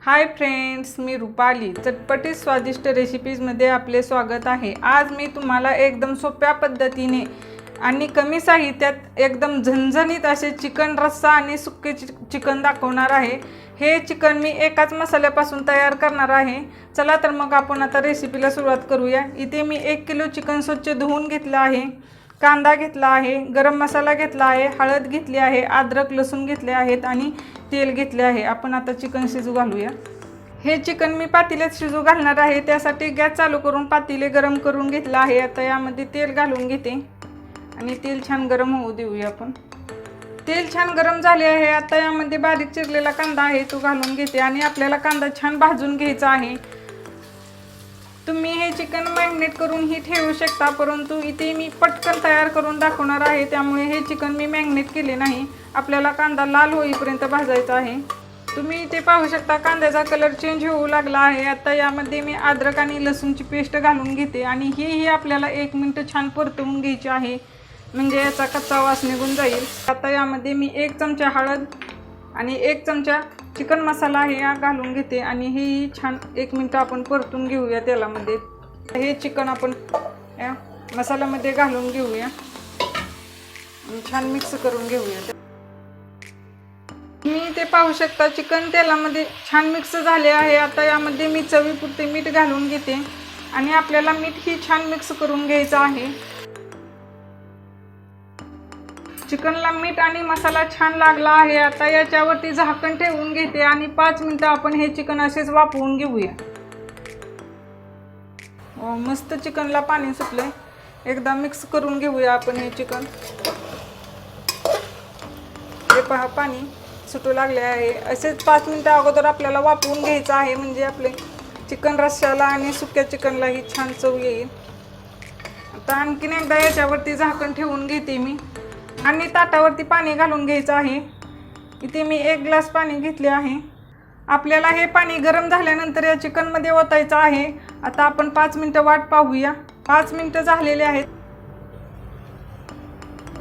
Hi friends, मी रुपाली. चटपटीत स्वादिष्ट रेसिपीजमध्ये आपले स्वागत आहे. आज मी तुम्हाला एकदम सोप्या पद्धतीने आणि कमी साहित्यात एकदम झणझणीत असे चिकन रस्सा आणि सुक्के चिकन दाखवणार आहे. हे चिकन मी एकाच मसाल्यापासून तयार करणार आहे. चला तर मग आपण आता रेसिपीला सुरुवात करूया. इथे मी 1 किलो चिकन स्वच्छ धुवून घेतलं आहे. कांदा घेतला आहे, गरम मसाला घेतला आहे, हळद घेतली आहे, अद्रक लसूण घेतले आहेत आणि तेल घेतले आहे. आपण आता चिकन शिजू घालूया. हे चिकन मी पातेल्यात शिजू घालणार आहे. त्यासाठी गॅस चालू करून पातेले गरम करून घेतला आहे. आता यामध्ये तेल घालून घेते आणि तेल छान गरम होऊ देऊया आपण. तेल छान गरम झाले आहे. आता यामध्ये बारीक चिरलेला कांदा आहे तो घालून घेते आणि आपल्याला कांदा छान भाजून घ्यायचा आहे. तुम्ही हे चिकन मॅरिनेट करून ही ठेवू शकता, परंतु इथे मी पटकन तयार करून दाखवणार आहे, त्यामुळे हे चिकन मी मॅरिनेट केले नाही. आपल्याला कांदा लाल होईपर्यंत भाजायचा आहे. तुम्ही इथे पाहू शकता कांद्याचा कलर चेंज होऊ लागला आहे. आता यामध्ये मी अद्रक आणि लसूणची पेस्ट घालून घेते आणि ही आपल्याला 1 मिनिट छान परतवून घ्यायची आहे, म्हणजे याचा कच्चा वास निघून जाईल. आता यामध्ये मी 1 चमचा हळद आणि 1 चमचा चिकन मसाला हे घालून घेते आणि हे छान 1 मिनिट आपण परतून घेऊया तेलामध्ये. हे चिकन आपण या मसाल्यामध्ये घालून घेऊया आणि छान मिक्स करून घेऊया. मी ते पाहू शकता चिकन तेलामध्ये छान मिक्स झाले आहे. आता यामध्ये मी चवीपुरते मीठ घालून घेते आणि आपल्याला मीठ ही छान मिक्स करून घ्यायचं आहे. चिकनला मीठ आणि मसाला छान लागला आहे. आता याच्यावरती झाकण ठेवून घेते आणि 5 मिनिटं आपण हे चिकन असेच वाफवून घेऊया. मस्त चिकनला पाणी सुटलंय. एकदा मिक्स करून घेऊया आपण हे चिकन. हे पहा पाणी सुटू लागले आहे. असेच 5 मिनिटं अगोदर आपल्याला वाफवून घ्यायचं आहे, म्हणजे आपले चिकन रस्स्याला आणि सुक्या चिकनलाही छान चव येईल. आता आणखीन एकदा याच्यावरती झाकण ठेवून घेते मी आणि ताटावरती पाणी घालून घ्यायचं आहे. इथे मी 1 ग्लास पाणी घेतले आहे. आपल्याला हे पाणी गरम झाल्यानंतर या चिकनमध्ये ओतायचं आहे. आता आपण 5 मिनिटं वाट पाहूया. 5 मिनिटं झालेले आहेत.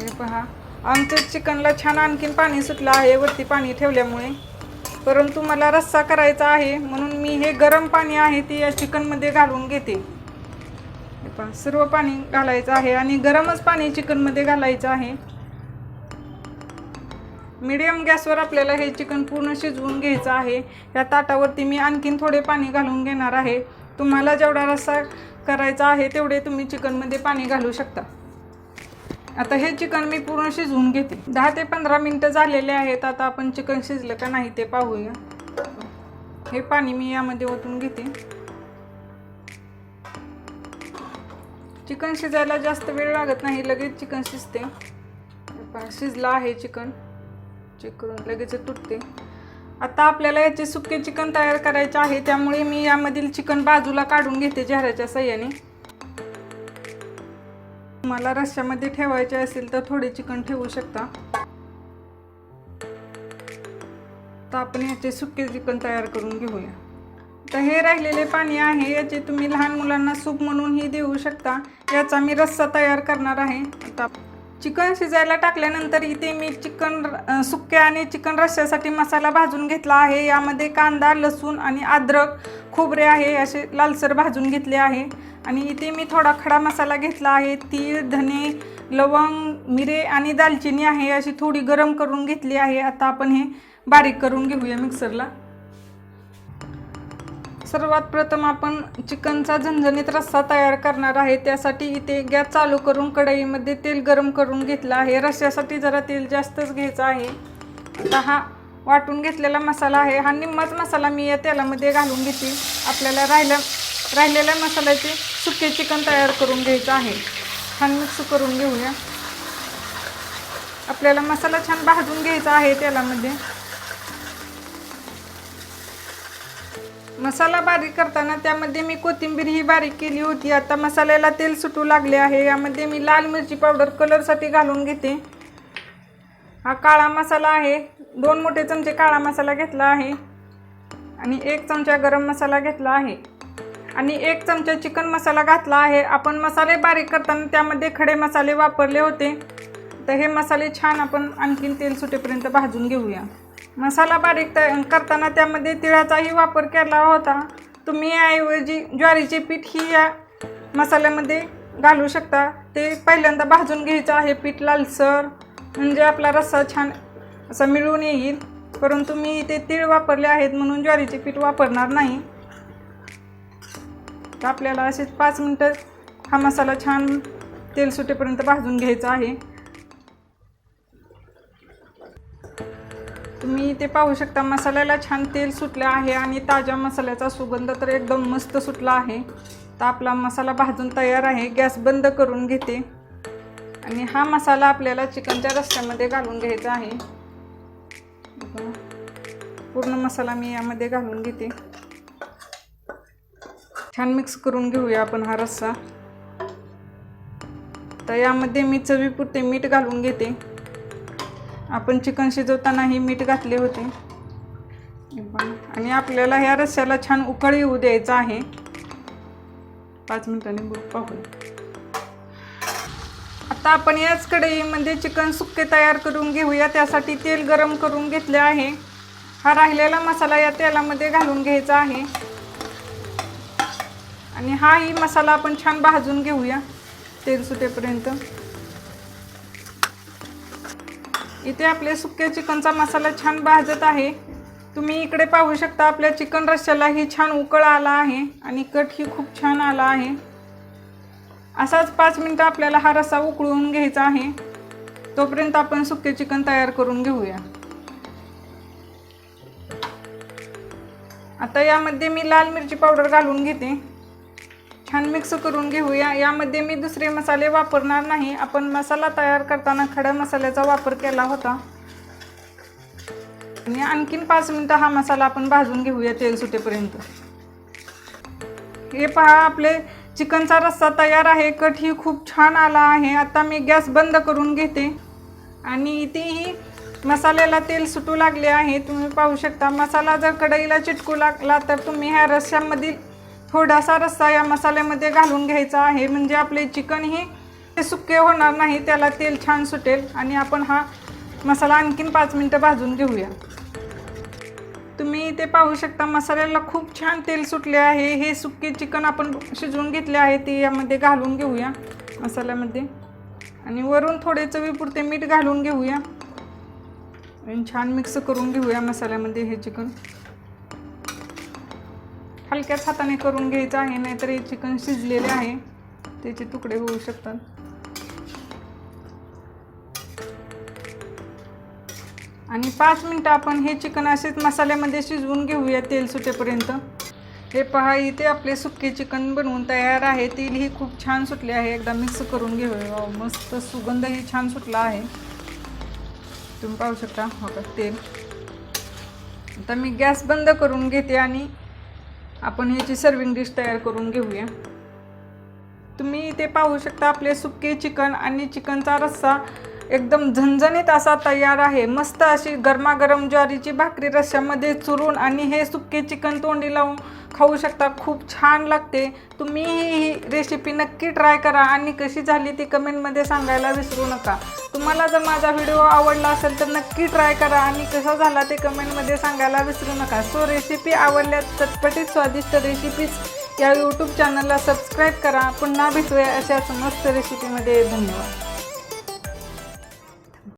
हे पहा आमच्या चिकनला छान आणखीन पाणी सुटलं आहे वरती पाणी ठेवल्यामुळे, परंतु मला रस्सा करायचा आहे म्हणून मी हे गरम पाणी आहे ते या चिकनमध्ये घालून घेते. हे पहा सर्व पाणी घालायचं आहे आणि गरमच पाणी चिकनमध्ये घालायचं आहे. मीडियम गॅसवर आपल्याला हे चिकन पूर्ण शिजवून घ्यायचं आहे. या ताटावरती मी आणखीन थोडे पाणी घालून घेणार आहे. तुम्हाला जेवढा रस्सा करायचा आहे तेवढे तुम्ही चिकनमध्ये पाणी घालू शकता. आता हे चिकन मी पूर्ण शिजवून घेते. 10 ते 15 मिनिटं झालेले आहेत. आता आपण चिकन शिजलं का नाही ते पाहूया. हे पाणी मी यामध्ये ओतून घेते. चिकन शिजायला जास्त वेळ लागत नाही, लगेच चिकन शिजते. शिजलं आहे चिकन, चेक करून लगेच तुटते. आता आपल्याला याचे सुक्के चिकन तयार करायचे आहे, त्यामुळे मी यामधील चिकन बाजूला काढून घेते झाऱ्याच्या साहाय्याने. तुम्हाला रश्श्यामध्ये ठेवायचे असेल तर थोडे चिकन ठेवू शकता. तर आपण याचे सुक्के चिकन तयार करून घेऊया. तर हे राहिलेले पाणी आहे, याचे तुम्ही लहान मुलांना सूप म्हणूनही देऊ शकता. याचा मी रस्सा तयार करणार आहे. आता चिकन शिजायला टाकल्यानंतर इथे मी चिकन सुक्या आणि चिकन रस्स्यासाठी मसाला भाजून घेतला आहे. यामध्ये कांदा, लसूण आणि अद्रक, खोबरे आहे असे लालसर भाजून घेतले आहे. आणि इथे मी थोडा खडा मसाला घेतला आहे. तीळ, धने, लवंग, मिरे आणि दालचिनी आहे अशी थोडी गरम करून घेतली आहे. आता आपण हे बारीक करून घेऊया मिक्सरला. सर्वात प्रथम आपण चिकनचा झणझणीत रस्सा तयार करणार आहे. त्यासाठी इथे गॅस चालू करून कढईमध्ये तेल गरम करून घेतलं आहे. रस्स्यासाठी जरा तेल जास्तच घ्यायचं आहे. आता हा वाटून घेतलेला मसाला आहे, हा निम्माच मसाला मी या तेलामध्ये घालून घेते. आपल्याला राहिलेल्या मसाल्याचे सुके चिकन तयार करून घ्यायचं आहे. छान मिक्स करून घेऊया. आपल्याला मसाला छान भाजून घ्यायचा आहे तेलामध्ये. मसाला बारीक करताना त्यामध्ये मी कोथिंबीर ही बारीक केली होती. आता मसाल्याला तेल सुटू लागले आहे. यामध्ये मी लाल मिरची पावडर कलरसाठी घालून घेते. हा काळा मसाला आहे. 2 मोठे चमचे काळा मसाला घेतला आहे आणि 1 चमचा गरम मसाला घेतला आहे आणि 1 चमचा चिकन मसाला घातला आहे. आपण मसाले बारीक करताना त्यामध्ये खडे मसाले वापरले होते. तर हे मसाले छान आपण आणखीन तेल सुटेपर्यंत भाजून घेऊया. मसाला बारीक करताना त्यामध्ये तिळाचाही वापर केला होता। तुम्ही याऐवजी ज्वारीचे पीठ ही या मसाल्यामध्ये घालू शकता। ते पहिल्यांदा भाजून घ्यायचं आहे पीठ लालसर, म्हणजे आपला रस्सा छान असा मिळून येईल। परंतु मी इथे तीळ वापरले आहेत म्हणून ज्वारीचे पीठ वापरणार नाही। तर आपल्याला असेच 5 मिनिटं हा मसाला छान तेल सुटेपर्यंत भाजून घ्यायचा आहे। तुम्ही इथे पाहू शकता मसाल्याला छान तेल सुटले आहे आणि ताज्या मसाल्याचा सुगंध तर एकदम मस्त सुटला आहे। तर आपला मसाला भाजून तयार आहे। गॅस बंद करून घेते आणि हा मसाला आपल्याला चिकनच्या रस्स्यामध्ये घालून घ्यायचा आहे। पूर्ण मसाला मी यामध्ये घालून घेते। छान मिक्स करून घेऊया आपण हा रस्सा। तर यामध्ये मी चवीपुरते मीठ घालून घेते। आपण चिकन शिजवतानाही मीठ घातले होते आणि आपल्याला ह्या रस्स्याला छान उकळ येऊ द्यायचा आहे। 5 मिनिटांनी पाहू। आता आपण याच कढईमध्ये चिकन सुक्के तयार करून घेऊया। त्यासाठी तेल गरम करून घेतले आहे। हा राहिलेला मसाला या तेलामध्ये घालून घ्यायचा आहे आणि हाही मसाला आपण छान भाजून घेऊया तेल सुटेपर्यंत। इथे आपले सुक्या चिकनचा मसाला छान भाजत आहे। तुम्ही इकडे पाहू शकता आपल्या चिकन रस्स्यालाही छान उकळ आला आहे आणि कटही खूप छान आला आहे। असाच 5 मिनिटं आपल्याला हा रस्सा उकळून घ्यायचा आहे। तोपर्यंत आपण सुके चिकन तयार करून घेऊया। आता यामध्ये मी लाल मिरची पावडर घालून घेते। छान मिक्स करून घेऊया। यामध्ये मी दुसरे मसाले वापरणार नाही। आपण मसाला तयार करताना खडा मसाल्याचा वापर केला होता आणि आणखीन 5 मिनिटं हा मसाला आपण भाजून घेऊया तेल सुटेपर्यंत। हे पहा आपले चिकनचा रस्सा तयार आहे। कटही खूप छान आला आहे। आता मी गॅस बंद करून घेते आणि इथेही मसाल्याला तेल सुटू लागले आहे। तुम्ही पाहू शकता मसाला जर कढईला चिटकू लागला तर तुम्ही ह्या रस्स्यामधील थोडासा रस्सा या मसाल्यामध्ये घालून घ्यायचा आहे, म्हणजे आपले चिकनही सुके होणार नाही, त्याला तेल छान सुटेल आणि आपण हा मसाला आणखीन 5 मिनिटं भाजून घेऊया। तुम्ही इथे पाहू शकता मसाल्याला खूप छान तेल सुटले आहे। हे सुके चिकन आपण शिजवून घेतले आहे ते यामध्ये घालून घेऊया मसाल्यामध्ये आणि वरून थोडे चवीपुरते मीठ घालून घेऊया आणि छान मिक्स करून घेऊया मसाल्यामध्ये हे चिकन। हलक्याच हाताने करून घ्यायचं आहे, नाहीतर हे चिकन शिजलेले आहे त्याचे तुकडे होऊ शकतात। आणि 5 मिनिटं आपण हे चिकन असेच मसाल्यामध्ये शिजवून घेऊया तेल सुटेपर्यंत। हे पहा इथे आपले सुके चिकन बनवून तयार आहे। तेलही खूप छान सुटले आहे। एकदा मिक्स करून घेऊया। मस्त सुगंधही छान सुटला आहे। तुम्ही पाहू शकता हो का तेल। आता मी गॅस बंद करून घेते आणि आपण ह्याची सर्विंग डिश तयार करून घेऊया। तुम्ही इथे पाहू शकता आपले सुके चिकन आणि चिकनचा रस्सा एकदम झणझणीत असा तयार आहे। मस्त अशी गरमागरम ज्वारीची भाकरी रस्स्यामध्ये चुरून आणि हे सुके चिकन तोंडी लावून खाऊ शकता। खूप छान लागते। तुम्ही ही रेसिपी नक्की ट्राय करा आणि कशी झाली ती कमेंटमध्ये सांगायला विसरू नका। तुम्हाला जर माझा व्हिडिओ आवडला असेल तर नक्की ट्राय करा आणि कसा झाला ते कमेंटमध्ये सांगायला विसरू नका। सो रेसिपी आवडल्यास चटपटीत स्वादिष्ट रेसिपीज या यूट्यूब चॅनलला सबस्क्राईब करा। पुन्हा भेटूया अशाच मस्त रेसिपीमध्ये। धन्यवाद।